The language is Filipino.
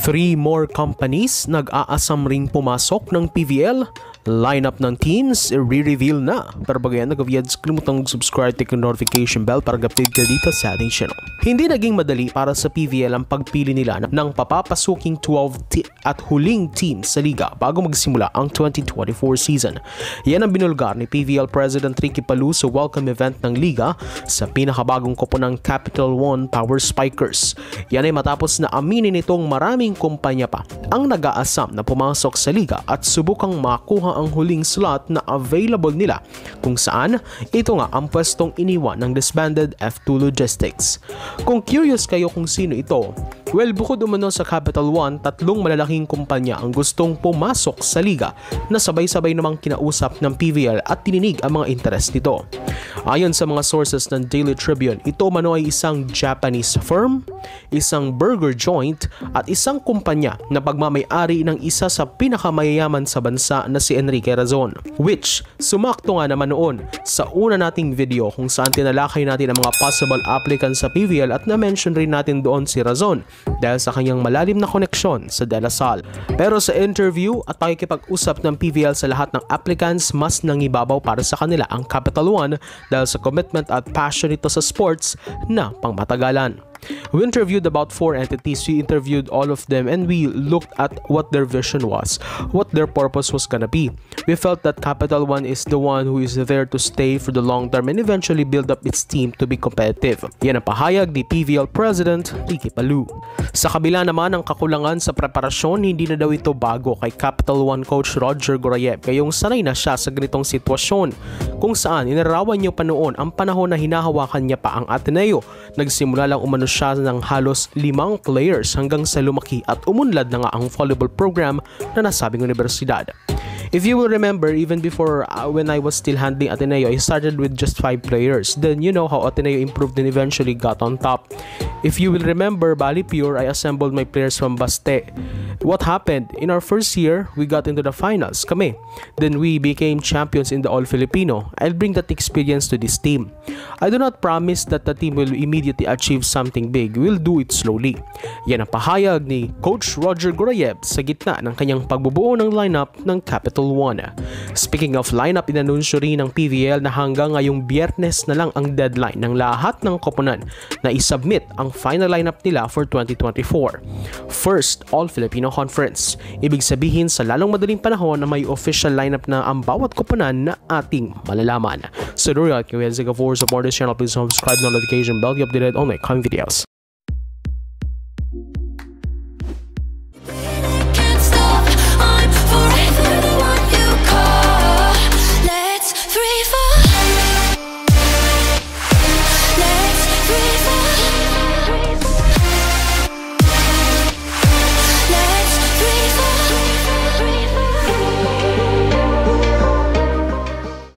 Three more companies nag-aasam ring pumasok ng PVL. Lineup ng teams re-reveal na. Pero bago yan, nag-aviads, kalimutang mag-subscribe, take ang notification bell para update ka dito sa ating channel. Hindi naging madali para sa PVL ang pagpili nila ng papapasuking 12 at huling team sa liga bago magsimula ang 2024 season. Yan ang binulgar ni PVL President Ricky Palou sa welcome event ng liga sa pinakabagong koponang Capital One Power Spikers. Yan ay matapos na aminin itong maraming kumpanya pa ang nag-aasam na pumasok sa liga at subukang makuha ang huling slot na available nila, kung saan ito nga ang pwestong iniwan ng disbanded F2 Logistics. Kung curious kayo kung sino ito, well, bukod umano sa Capital One, tatlong malalaking kumpanya ang gustong pumasok sa liga na sabay-sabay namang kinausap ng PVL at tininig ang mga interest nito. Ayon sa mga sources ng Daily Tribune, ito umano ay isang Japanese firm, isang burger joint at isang kumpanya na pagmamay-ari ng isa sa pinakamayayaman sa bansa na si Enrique Razon, which sumakto nga naman noon sa una nating video kung saan tinalakay natin ang mga possible applicants sa PVL at na-mention rin natin doon si Razon dahil sa kanyang malalim na koneksyon sa De La Salle. Pero sa interview at pakikipag-usap ng PVL sa lahat ng applicants, mas nangibabaw para sa kanila ang Capital One dahil sa commitment at passion nito sa sports na pangmatagalan. We interviewed about 4 entities. We interviewed all of them and we looked at what their vision was, what their purpose was gonna be. We felt that Capital One is the one who is there to stay for the long term and eventually build up its team to be competitive. Yan ang pahayag ni PVL President Ricky Palou. Sa kabila naman ng kakulangan sa preparasyon, hindi na daw ito bago kay Capital One coach Roger Gorayev, kayong sanay na siya sa ganitong sitwasyon kung saan inarawan niyo pa noon ang panahon na hinahawakan niya pa ang Ateneo. Nagsimula lang umano siya ng halos 5 players hanggang sa lumaki at umunlad na nga ang volleyball program na nasabing universidad. If you will remember, even before when I was still handling Ateneo, I started with just 5 players. Then you know how Ateneo improved and eventually got on top. If you will remember, Bali Pure, I assembled my players from Baste. What happened? In our first year, we got into the finals, kami. Then we became champions in the All-Filipino. I'll bring that experience to this team. I do not promise that the team will immediately achieve something big. We'll do it slowly. Yan ang pahayag ni Coach Roger Gorayev sa gitna ng kanyang pagbubuo ng lineup ng Capital One. Speaking of lineup, inanunsyo rin ng PVL na hanggang ngayong Biyernes na lang ang deadline ng lahat ng koponan na isubmit ang final lineup nila for 2024. First, All-Filipino Conference. Ibig sabihin sa lalong madaling panahon na may official lineup na ang bawat koponan na ating malalaman. So, Dorial, kung yan sa for support this channel, please subscribe, notification bell, get updated on my coming videos.